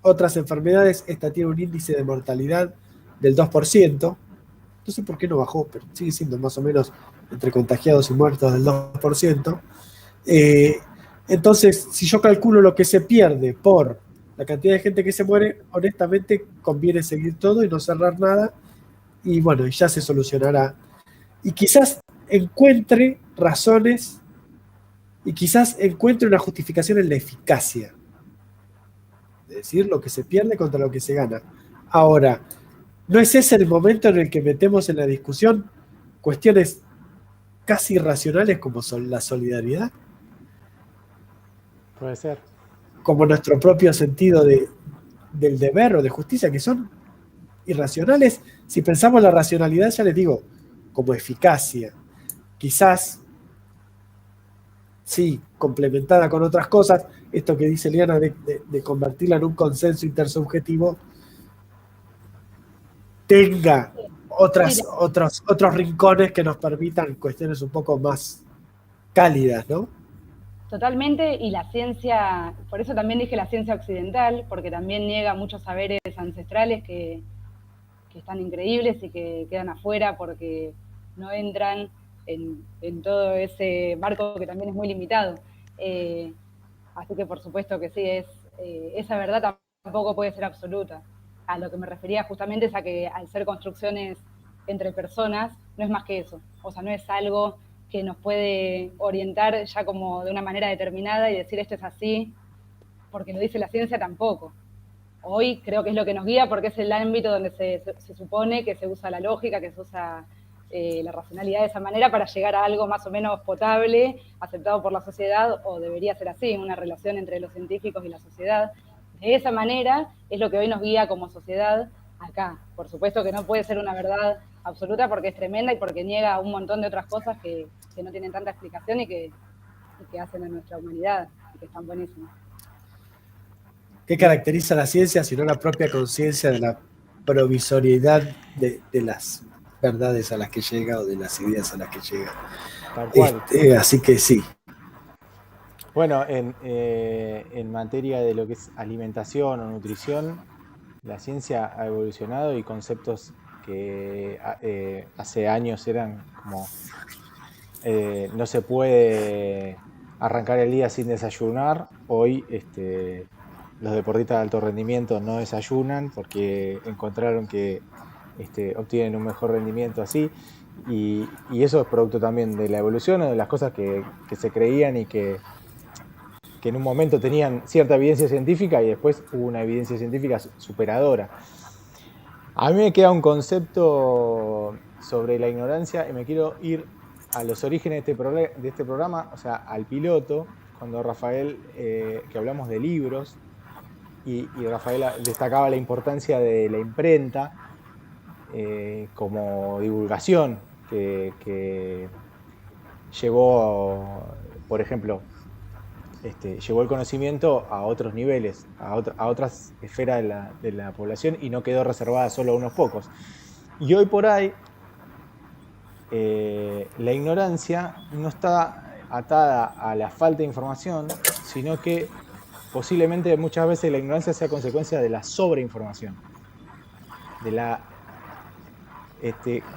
otras enfermedades, esta tiene un índice de mortalidad del 2%. No sé por qué no bajó, pero sigue siendo más o menos entre contagiados y muertos del 2%. Eh, entonces, si yo calculo lo que se pierde por la cantidad de gente que se muere, honestamente conviene seguir todo y no cerrar nada. Y bueno, ya se solucionará. Y quizás encuentre razones y quizás encuentre una justificación en la eficacia. Es decir, lo que se pierde contra lo que se gana. Ahora, ¿no es ese el momento en el que metemos en la discusión cuestiones casi irracionales como son la solidaridad? puede ser. Como nuestro propio sentido del deber o de justicia, que son irracionales. Si pensamos la racionalidad, ya les digo, como eficacia. Quizás, sí, complementada con otras cosas, esto que dice Liana de convertirla en un consenso intersubjetivo, tenga Sí, otros rincones que nos permitan cuestiones un poco más cálidas, ¿no? totalmente, y la ciencia, por eso también dije la ciencia occidental, porque también niega muchos saberes ancestrales que están increíbles y que quedan afuera porque no entran en todo ese marco que también es muy limitado. Así que por supuesto que sí, esa verdad tampoco puede ser absoluta. A lo que me refería justamente es a que al ser construcciones entre personas, no es más que eso. O sea, no es algo que nos puede orientar ya como de una manera determinada y decir esto es así, porque lo dice la ciencia tampoco. Hoy creo que es lo que nos guía porque es el ámbito donde se supone que se usa la lógica, que se usa la racionalidad de esa manera para llegar a algo más o menos potable, aceptado por la sociedad, o debería ser así, una relación entre los científicos y la sociedad. De esa manera es lo que hoy nos guía como sociedad acá. Por supuesto que no puede ser una verdad absoluta porque es tremenda y porque niega un montón de otras cosas que no tienen tanta explicación y que hacen a nuestra humanidad y que están buenísimas. ¿Qué caracteriza la ciencia sino la propia conciencia de la provisoriedad de las verdades a las que llega o de las ideas a las que llega? Tal cual. Así que sí. Bueno, en materia de lo que es alimentación o nutrición, la ciencia ha evolucionado y conceptos que hace años eran como no se puede arrancar el día sin desayunar. Hoy los deportistas de alto rendimiento no desayunan porque encontraron que obtienen un mejor rendimiento así. Y eso es producto también de la evolución o de las cosas que se creían y que en un momento tenían cierta evidencia científica y después hubo una evidencia científica superadora. A mí me queda un concepto sobre la ignorancia y me quiero ir a los orígenes de este programa, o sea, al piloto, cuando Rafael, que hablamos de libros, y Rafael destacaba la importancia de la imprenta como divulgación que llevó, por ejemplo, llevó el conocimiento a otros niveles, a otras esferas de la población y no quedó reservada solo a unos pocos. Y hoy por ahí la ignorancia no está atada a la falta de información, sino que posiblemente muchas veces la ignorancia sea consecuencia de la sobreinformación, de la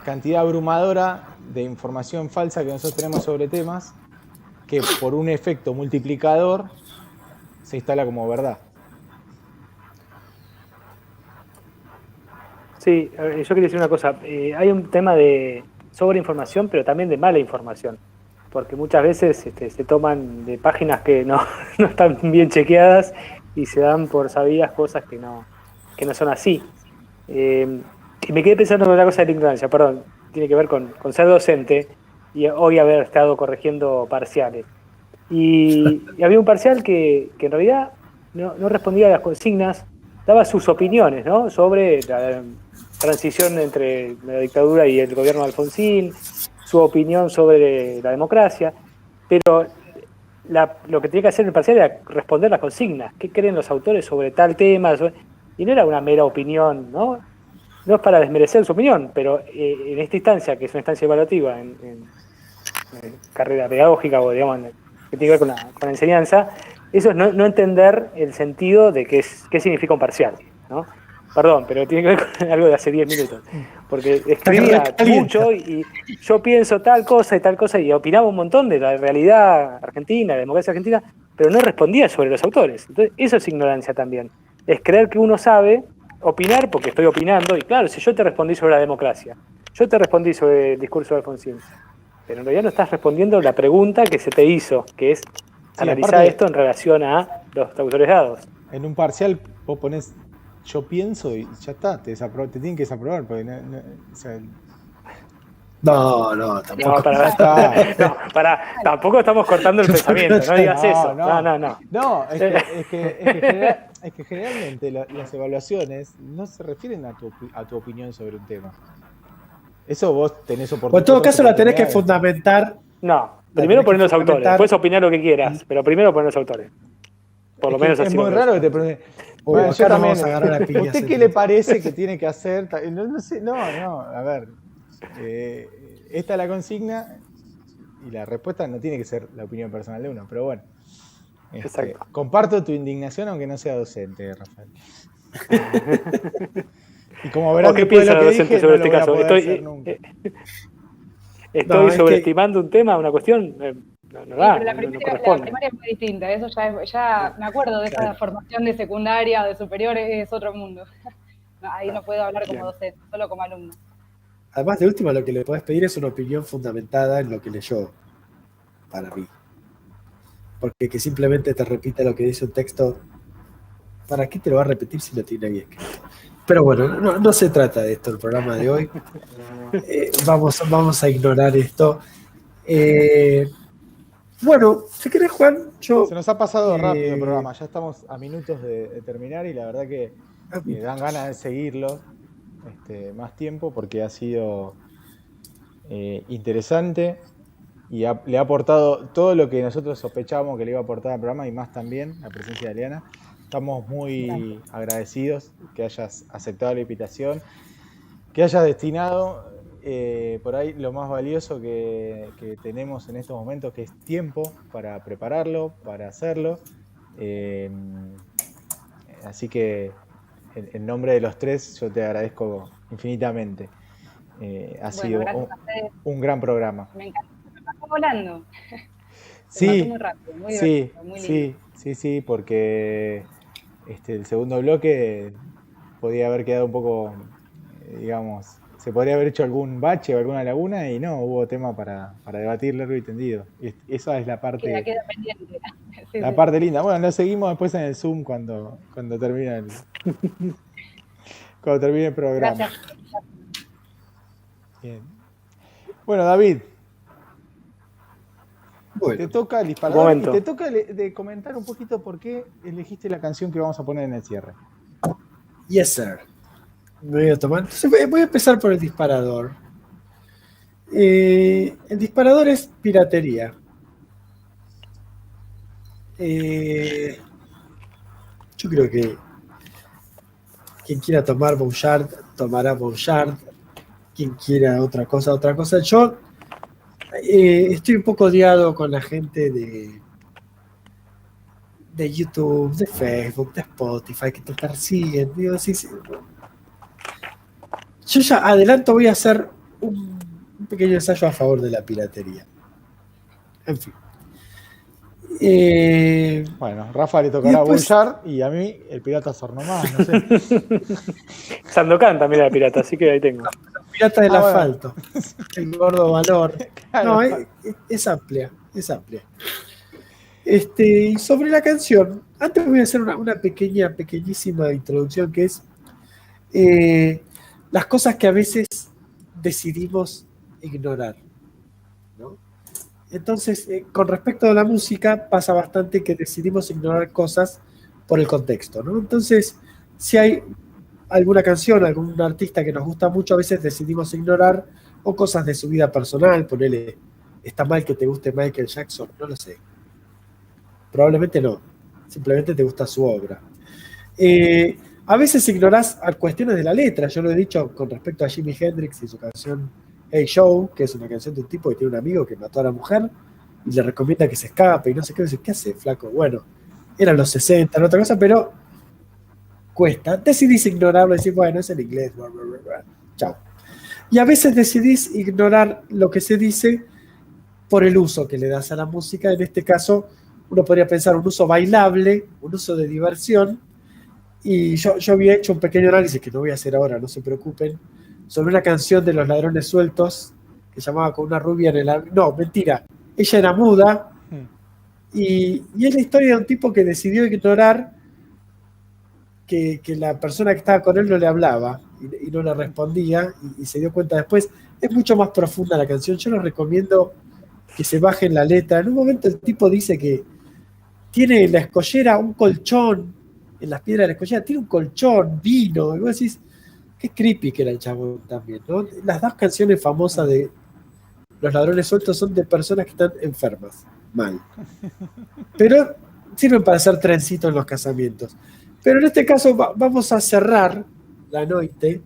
cantidad abrumadora de información falsa que nosotros tenemos sobre temas que por un efecto multiplicador se instala como verdad. Sí, yo quería decir una cosa. Hay un tema de sobreinformación, pero también de mala información. Porque muchas veces se toman de páginas que no, no están bien chequeadas y se dan por sabidas cosas que no son así. Y me quedé pensando en otra cosa de la ignorancia, perdón, tiene que ver con ser docente y hoy haber estado corrigiendo parciales. Y había un parcial que en realidad no respondía a las consignas, daba sus opiniones, ¿no? Sobre la transición entre la dictadura y el gobierno de Alfonsín, su opinión sobre la democracia, pero lo que tenía que hacer el parcial era responder las consignas. ¿Qué creen los autores sobre tal tema? Y no era una mera opinión, ¿no? No es para desmerecer su opinión, pero en esta instancia, que es una instancia evaluativa en carrera pedagógica o digamos que tiene que ver con la enseñanza, eso es no entender el sentido de qué significa un parcial, ¿no? Perdón, pero tiene que ver con algo de hace 10 minutos. Porque escribía mucho y yo pienso tal cosa y opinaba un montón de la realidad argentina, la democracia argentina, pero no respondía sobre los autores. Entonces, eso es ignorancia también. Es creer que uno sabe opinar porque estoy opinando, y claro, si yo te respondí sobre la democracia, yo te respondí sobre el discurso de Alfonsín, pero en realidad no estás respondiendo la pregunta que se te hizo, que es analizar aparte, esto en relación a los autores dados. En un parcial vos ponés yo pienso y ya está, te tienen que desaprobar. Porque o sea, tampoco. Tampoco estamos cortando el pensamiento, no digas eso. No, es que generalmente las evaluaciones no se refieren a tu opinión sobre un tema. Eso vos tenés oportunidad. En todo caso la tenés que fundamentar. No, primero poner los autores, después opinar lo que quieras, pero primero poner los autores. Por lo menos así. Es muy raro que te pregunten. Bueno, yo también. ¿Usted qué le parece que tiene que hacer? No sé, a ver. Esta es la consigna y la respuesta no tiene que ser la opinión personal de uno, pero bueno. Comparto tu indignación aunque no sea docente, Rafael. Y como verás, ¿qué piensa la docente sobre este caso? Estoy sobreestimando un tema, una cuestión. Pero la primaria es muy distinta, eso ya me acuerdo de esa formación de secundaria o de superior, es otro mundo. Ahí no puedo hablar como docente, solo como alumno. Además, de última, lo que le podés pedir es una opinión fundamentada en lo que leyó, para mí. Porque que simplemente te repita lo que dice un texto, ¿para qué te lo va a repetir si lo tiene ahí escrito? Pero bueno, no se trata de esto el programa de hoy. Vamos a ignorar esto. Bueno, si querés, Juan, se nos ha pasado rápido el programa, ya estamos a minutos de terminar y la verdad que me dan ganas de seguirlo más tiempo porque ha sido interesante y le ha aportado todo lo que nosotros sospechábamos que le iba a aportar al programa y más también la presencia de Eliana. Estamos muy agradecidos que hayas aceptado la invitación, que hayas destinado por ahí lo más valioso que tenemos en estos momentos, que es tiempo para prepararlo, para hacerlo. Así que en nombre de los tres yo te agradezco infinitamente. Sido un gran programa. Me encantó, me pasó volando. Sí, muy rápido, muy divertido, muy lindo. Sí, porque el segundo bloque podía haber quedado un poco, digamos, se podría haber hecho algún bache o alguna laguna y no, hubo tema para debatir largo y tendido. Y esa es la parte... Queda pendiente. La parte linda. Bueno, lo seguimos después en el Zoom cuando termine el programa. Gracias. Bien. Bueno, David. Bueno, Te toca el Un disparador y momento. te toca de comentar un poquito por qué elegiste la canción que vamos a poner en el cierre. yes, sir. Me voy a tomar. Entonces voy a empezar por el disparador. El disparador es piratería. Yo creo que quien quiera tomar Bouchard, tomará Bouchard. Quien quiera otra cosa, otra cosa. Yo estoy un poco odiado con la gente de YouTube, de Facebook, de Spotify, que te persiguen. Digo, sí. Yo ya adelanto, voy a hacer un pequeño ensayo a favor de la piratería. En fin. Bueno, Rafa le tocará después- Bouchard y a mí el pirata Sornomás, no sé. Sandokan también era pirata, así que ahí tengo. Pirata del bueno. asfalto. El gordo valor. Claro. No, es amplia, es amplia. Y sobre la canción, antes voy a hacer una pequeñísima introducción que es las cosas que a veces decidimos ignorar, ¿no? Entonces, con respecto a la música, pasa bastante que decidimos ignorar cosas por el contexto, ¿no? Entonces, si hay alguna canción, algún artista que nos gusta mucho, a veces decidimos ignorar o cosas de su vida personal, ponele, está mal que te guste Michael Jackson, no lo sé. Probablemente no, simplemente te gusta su obra. A veces ignorás a cuestiones de la letra, yo lo he dicho con respecto a Jimi Hendrix y su canción Hey Joe, que es una canción de un tipo que tiene un amigo que mató a la mujer y le recomienda que se escape y no sé qué, dice, ¿qué hace, flaco? Bueno, eran los 60, no otra cosa, pero cuesta. Decidís ignorarlo y decir, bueno, es en inglés, bla, bla, bla, bla. Chao. Y a veces decidís ignorar lo que se dice por el uso que le das a la música. En este caso, uno podría pensar un uso bailable, un uso de diversión. Y yo había hecho un pequeño análisis, que no voy a hacer ahora, no se preocupen, sobre una canción de Los Ladrones Sueltos, que se llamaba Con una rubia en el... No, mentira. Ella era muda. Y es la historia de un tipo que decidió ignorar que la persona que estaba con él no le hablaba y no le respondía y se dio cuenta después. Es mucho más profunda la canción. Yo les recomiendo que se bajen la letra. En un momento el tipo dice que tiene en la escollera un colchón, en las piedras de la escollera, tiene un colchón, vino. Y vos decís, qué creepy que era el chabón también, ¿no? Las dos canciones famosas de Los Ladrones Sueltos son de personas que están enfermas, mal. Pero sirven para hacer trencitos en los casamientos. Pero en este caso vamos a cerrar la noche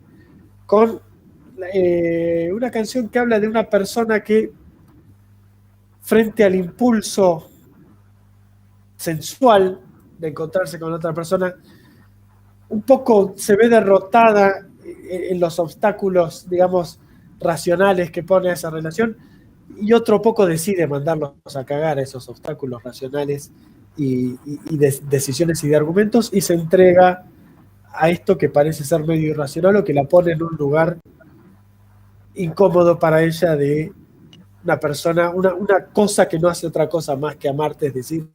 con una canción que habla de una persona que frente al impulso sensual de encontrarse con otra persona, un poco se ve derrotada en los obstáculos, digamos, racionales que pone a esa relación, y otro poco decide mandarlos a cagar a esos obstáculos racionales y decisiones y de argumentos, y se entrega a esto que parece ser medio irracional o que la pone en un lugar incómodo para ella de una persona, una cosa que no hace otra cosa más que amarte, es decir,